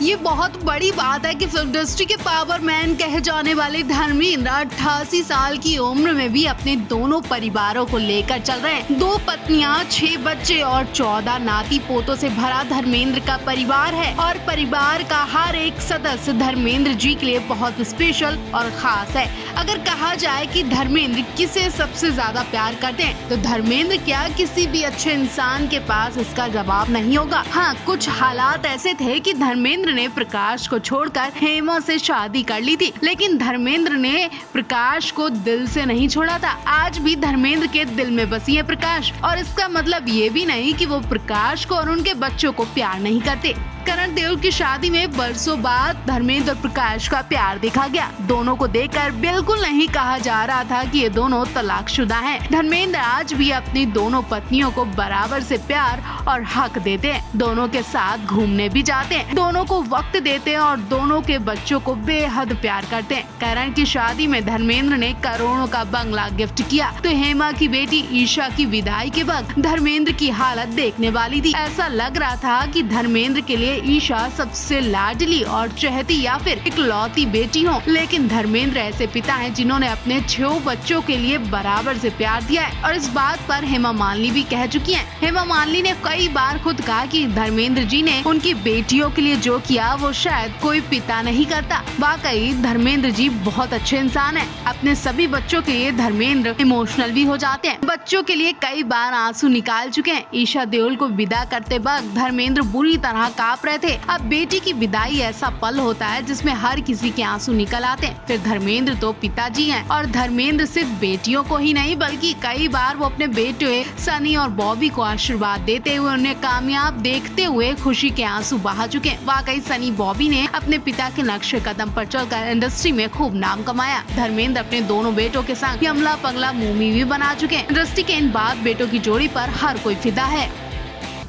ये बहुत बड़ी बात है कि फिल्म इंडस्ट्री के पावर मैन कहे जाने वाले धर्मेंद्र 88 साल की उम्र में भी अपने दोनों परिवारों को लेकर चल रहे हैं। 2 पत्नियां, 6 बच्चे और 14 नाती पोतों से भरा धर्मेंद्र का परिवार है और परिवार का हर एक सदस्य धर्मेंद्र जी के लिए बहुत स्पेशल और खास है। अगर कहा जाए कि धर्मेंद्र किसे सबसे ज्यादा प्यार करते हैं तो धर्मेंद्र क्या किसी भी अच्छे इंसान के पास इसका जवाब नहीं होगा। हाँ, कुछ हालात ऐसे थे कि धर्मेंद्र ने प्रकाश को छोड़कर हेमा से शादी कर ली थी, लेकिन धर्मेंद्र ने प्रकाश को दिल से नहीं छोड़ा था। आज भी धर्मेंद्र के दिल में बसी है प्रकाश, और इसका मतलब ये भी नहीं कि वो प्रकाश को और उनके बच्चों को प्यार नहीं करते। करण देओल की शादी में बरसों बाद धर्मेंद्र और प्रकाश का प्यार देखा गया। दोनों को देखकर बिल्कुल नहीं कहा जा रहा था कि ये दोनों तलाकशुदा हैं। धर्मेंद्र आज भी अपनी दोनों पत्नियों को बराबर से प्यार और हक देते हैं। दोनों के साथ घूमने भी जाते हैं, दोनों को वक्त देते हैं और दोनों के बच्चों को बेहद प्यार करते हैं। करण की शादी में धर्मेंद्र ने करोड़ों का बंगला गिफ्ट किया तो हेमा की बेटी ईशा की विदाई के वक्त धर्मेंद्र की हालत देखने वाली थी। ऐसा लग रहा था कि धर्मेंद्र के लिए ईशा सबसे लाडली और चहेती या फिर इकलौती बेटी हो, लेकिन धर्मेंद्र ऐसे पिता हैं जिन्होंने अपने 6 बच्चों के लिए बराबर से प्यार दिया है और इस बात पर हेमा मालिनी भी कह चुकी हैं। हेमा मालिनी ने कई बार खुद कहा कि धर्मेंद्र जी ने उनकी बेटियों के लिए जो किया वो शायद कोई पिता नहीं करता। वाकई धर्मेंद्र जी बहुत अच्छे इंसान हैं। अपने सभी बच्चों के लिए धर्मेंद्र इमोशनल भी हो जाते हैं। बच्चों के लिए कई बार आंसू निकाल चुके हैं। ईशा देओल को विदा करते वक्त धर्मेंद्र बुरी तरह कांप रहे थे। अब बेटी की विदाई ऐसा पल होता है जिसमें हर किसी के आंसू निकल आते हैं। फिर धर्मेंद्र तो पिताजी हैं और धर्मेंद्र सिर्फ बेटियों को ही नहीं बल्कि कई बार वो अपने बेटे सनी और बॉबी को आशीर्वाद देते हुए उन्हें कामयाब देखते हुए खुशी के आंसू बहा चुके हैं। वाकई सनी बॉबी ने अपने पिता के नक्शे कदम पर चलकर इंडस्ट्री में खूब नाम कमाया। धर्मेंद्र अपने दोनों बेटों के साथ यमला पगला मूवी भी बना चुके हैं। इंडस्ट्री के इन बात बेटों की जोड़ी पर हर कोई फिदा है।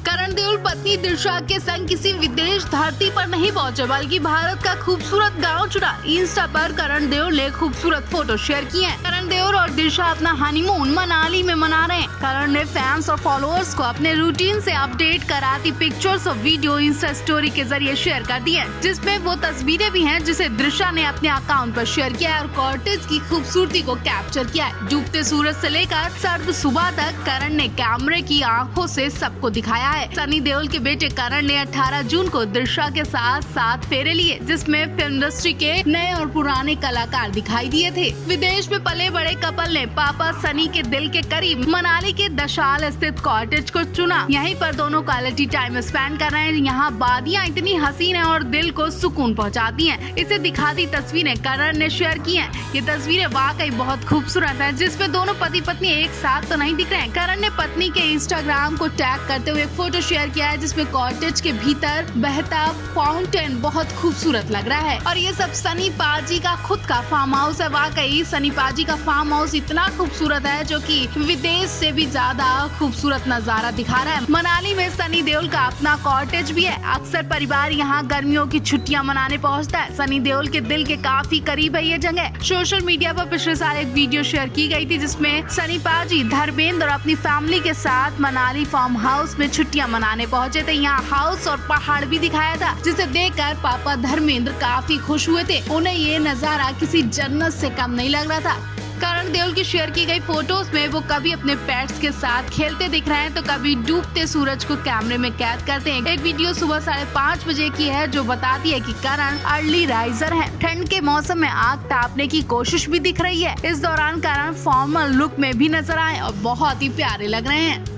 करण देओल पत्नी दिशा के संग किसी विदेश धरती पर नहीं पहुंचे बल्कि भारत का खूबसूरत गांव चुना। इंस्टा पर करण देओल ने खूबसूरत फोटो शेयर किए हैं। करण देओल और दिशा अपना हनीमून मनाली में मना रहे हैं। करण ने फैंस और फॉलोअर्स को अपने रूटीन से अपडेट कराती पिक्चर्स और वीडियो इंस्टा स्टोरी के जरिए शेयर कर दी है, जिसमें वो तस्वीरें भी हैं जिसे दिशा ने अपने अकाउंट पर शेयर किया है और कॉटेज की खूबसूरती को कैप्चर किया है। डूबते सूरज से लेकर सर्द सुबह तक करण ने कैमरे की आंखों से सबको दिखाया है। सनी देओल के बेटे करण ने 18 जून को दिशा के साथ 7 फेरे लिए, जिसमें फिल्म इंडस्ट्री के नए और पुराने कलाकार दिखाई दिए थे। विदेश में पले बड़े कपल ने पापा सनी के दिल के करीब मनाली के दशाल स्थित कॉटेज को चुना। यहीं पर दोनों क्वालिटी टाइम स्पेंड कर रहे हैं। यहाँ वादियाँ इतनी हसीन है और दिल को सुकून पहुँचाती हैं। इसे दिखाती तस्वीरें करण ने शेयर की हैं। ये तस्वीरें वाकई बहुत खूबसूरत है, जिसमें दोनों पति पत्नी एक साथ तो नहीं दिख रहे हैं। करण ने पत्नी के इंस्टाग्राम को टैग करते हुए फोटो शेयर किया है, जिसमें कॉटेज के भीतर बहता फाउंटेन बहुत खूबसूरत लग रहा है और ये सब सनी पाजी का खुद का फार्म हाउस है। वाकई सनी पाजी का फार्म हाउस इतना खूबसूरत है जो कि विदेश से भी ज्यादा खूबसूरत नजारा दिखा रहा है। मनाली में सनी देओल का अपना कॉटेज भी है। अक्सर परिवार यहाँ गर्मियों की छुट्टियाँ मनाने पहुँचता है। सनी देओल के दिल के काफी करीब है ये जगह। सोशल मीडिया पर पिछले साल एक वीडियो शेयर की गई थी जिसमें सनी पाजी धर्मेंद्र और अपनी फैमिली के साथ मनाली फार्म हाउस में छुट्टियां मनाने पहुंचे थे। यहाँ हाउस और पहाड़ भी दिखाया था, जिसे देखकर पापा धर्मेंद्र काफी खुश हुए थे। उन्हें ये नजारा किसी जन्नत से कम नहीं लग रहा था। करण देओल की शेयर की गई फोटोज में वो कभी अपने पेट्स के साथ खेलते दिख रहे हैं तो कभी डूबते सूरज को कैमरे में कैद करते हैं। एक वीडियो सुबह 5:30 बजे की है जो बताती है कि करण अर्ली राइजर है। ठंड के मौसम में आग तापने की कोशिश भी दिख रही है। इस दौरान करण फॉर्मल लुक में भी नजर आए और बहुत ही प्यारे लग रहे हैं।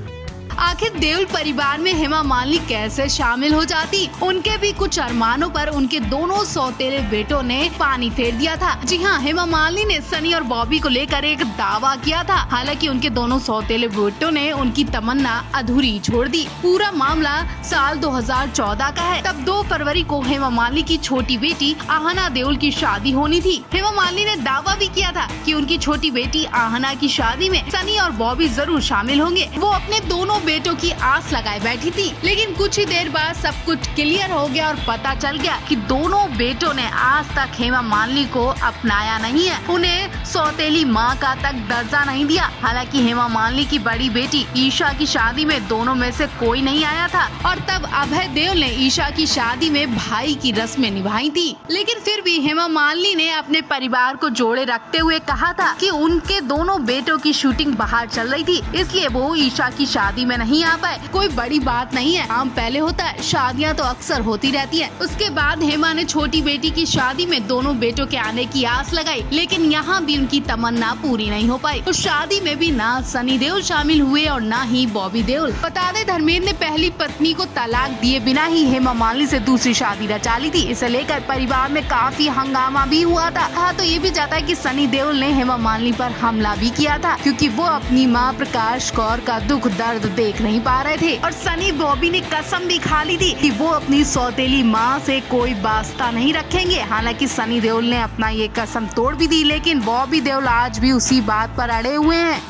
आखिर देओल परिवार में हेमा मालिनी कैसे शामिल हो जाती? उनके भी कुछ अरमानों पर उनके दोनों सौतेले बेटों ने पानी फेर दिया था। जी हाँ, हेमा मालिनी ने सनी और बॉबी को लेकर एक दावा किया था। हालांकि उनके दोनों सौतेले बेटों ने उनकी तमन्ना अधूरी छोड़ दी। पूरा मामला साल 2014 का है। तब 2 फरवरी को हेमा मालिनी की छोटी बेटी आहना देओल की शादी होनी थी। हेमा मालिनी ने दावा भी किया था कि उनकी छोटी बेटी आहना की शादी में सनी और बॉबी जरूर शामिल होंगे। वो अपने दोनों बेटों की आस लगाए बैठी थी, लेकिन कुछ ही देर बाद सब कुछ क्लियर हो गया और पता चल गया कि दोनों बेटों ने आज तक हेमा मालिनी को अपनाया नहीं है, उन्हें सौतेली माँ का तक दर्जा नहीं दिया। हालांकि हेमा मालिनी की बड़ी बेटी ईशा की शादी में दोनों में से कोई नहीं आया था और तब अभय देओल ने ईशा की शादी में भाई की रस्में निभाई थी। लेकिन फिर भी हेमा मालिनी ने अपने परिवार को जोड़े रखते हुए कहा था कि उनके दोनों बेटों की शूटिंग बाहर चल रही थी, इसलिए वो ईशा की शादी में नहीं आ पाए। कोई बड़ी बात नहीं है, काम पहले होता है, शादियां तो अक्सर होती रहती है। उसके बाद हेमा ने छोटी बेटी की शादी में दोनों बेटों के आने की आस लगाई, लेकिन यहाँ भी उनकी तमन्ना पूरी नहीं हो पाई। उस शादी में भी ना सनी देओल शामिल हुए और ना ही बॉबी देओल। बता दें, धर्मेंद्र ने पहली पत्नी को तलाक दिए बिना ही हेमा मालिनी से दूसरी शादी रचा ली थी। इसे लेकर परिवार में काफी हंगामा भी हुआ था। कहा तो ये भी जाता है कि सनी देओल ने हेमा मालिनी पर हमला भी किया था, क्योंकि वो अपनी मां प्रकाश कौर का दुख दर्द देख नहीं पा रहे थे। और सनी बॉबी ने कसम भी खा ली थी कि वो अपनी सौतेली मां से कोई वास्ता नहीं रखेंगे। हालांकि सनी देओल ने अपना ये कसम तोड़ भी दी, लेकिन बॉबी देओल आज भी उसी बात पर अड़े हुए हैं।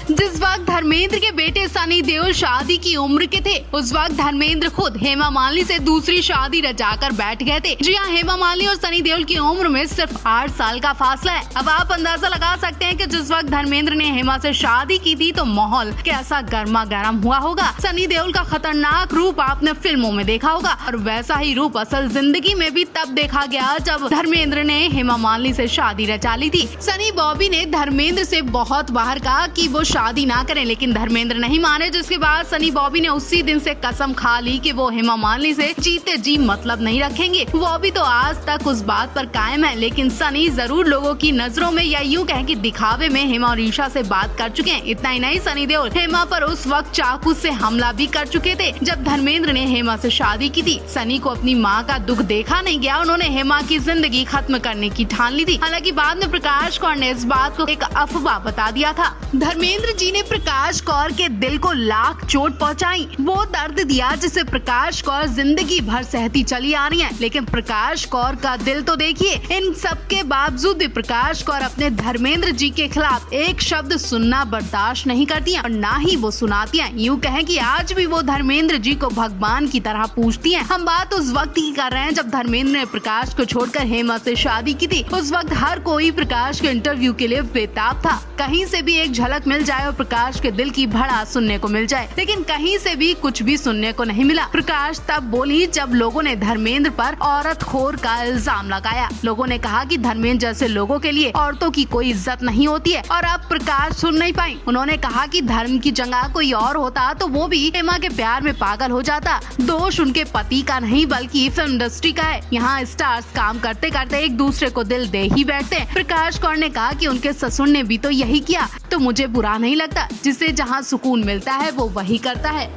जिस वक्त धर्मेंद्र के बेटे सनी देओल शादी की उम्र के थे, उस वक्त धर्मेंद्र खुद हेमा मालिनी से दूसरी शादी रचाकर बैठ गए थे। जी हाँ, हेमा मालिनी और सनी देओल की उम्र में सिर्फ 8 साल का फासला है। अब आप अंदाजा लगा सकते हैं कि जिस वक्त धर्मेंद्र ने हेमा से शादी की थी तो माहौल कैसा गर्मा गर्म हुआ होगा। सनी देओल का खतरनाक रूप आपने फिल्मों में देखा होगा, और वैसा ही रूप असल जिंदगी में भी तब देखा गया जब धर्मेंद्र ने हेमा मालिनी से शादी रचा ली थी। सनी बॉबी ने धर्मेंद्र से बहुत बार कहा कि वो शादी ना करें, लेकिन धर्मेंद्र नहीं माने, जिसके बाद सनी बॉबी ने उसी दिन से कसम खा ली कि वो हेमा मालिनी से जीते जी मतलब नहीं रखेंगे। बॉबी तो आज तक उस बात पर कायम है, लेकिन सनी जरूर लोगों की नजरों में या यूं कहें कि दिखावे में हेमा और ईशा से बात कर चुके हैं। इतना ही नहीं, सनी देओल हेमा पर उस वक्त चाकू से हमला भी कर चुके थे जब धर्मेंद्र ने हेमा से शादी की थी। सनी को अपनी माँ का दुख देखा नहीं गया, उन्होंने हेमा की जिंदगी खत्म करने की ठान ली थी। हालांकि बाद में प्रकाश कौर ने इस बात को एक अफवाह बता दिया था। धर्मेंद्र जी ने प्रकाश कौर के दिल को लाख चोट पहुंचाई, वो दर्द दिया जिसे प्रकाश कौर जिंदगी भर सहती चली आ रही है। लेकिन प्रकाश कौर का दिल तो देखिए। इन सब के बावजूद भी प्रकाश कौर अपने धर्मेंद्र जी के खिलाफ एक शब्द सुनना बर्दाश्त नहीं करती है और ना ही वो सुनाती है। यूं कहें कि आज भी वो धर्मेंद्र जी को भगवान की तरह पूजती है। हम बात उस वक्त की कर रहे हैं जब धर्मेंद्र ने प्रकाश को छोड़कर हेमा से शादी की थी। उस वक्त हर कोई प्रकाश के इंटरव्यू के लिए बेताब था, कहीं से भी एक झलक मिल जाए और प्रकाश के दिल की भड़ास सुनने को मिल जाए, लेकिन कहीं से भी कुछ भी सुनने को नहीं मिला। प्रकाश तब बोली जब लोगों ने धर्मेंद्र पर औरत खोर का इल्जाम लगाया। लोगों ने कहा कि धर्मेंद्र जैसे लोगों के लिए औरतों की कोई इज्जत नहीं होती है, और अब प्रकाश सुन नहीं पाई। उन्होंने कहा कि धर्म की जगह कोई और होता तो वो भी हेमा के प्यार में पागल हो जाता। दोष उनके पति का नहीं बल्कि फिल्म इंडस्ट्री का है। यहाँ स्टार्स काम करते करते एक दूसरे को दिल दे ही बैठते हैं। प्रकाश कौर ने कहा कि उनके ससुर ने भी तो यही किया, तो मुझे बुरा नहीं लगता। जिसे जहाँ सुकून मिलता है वो वही करता है।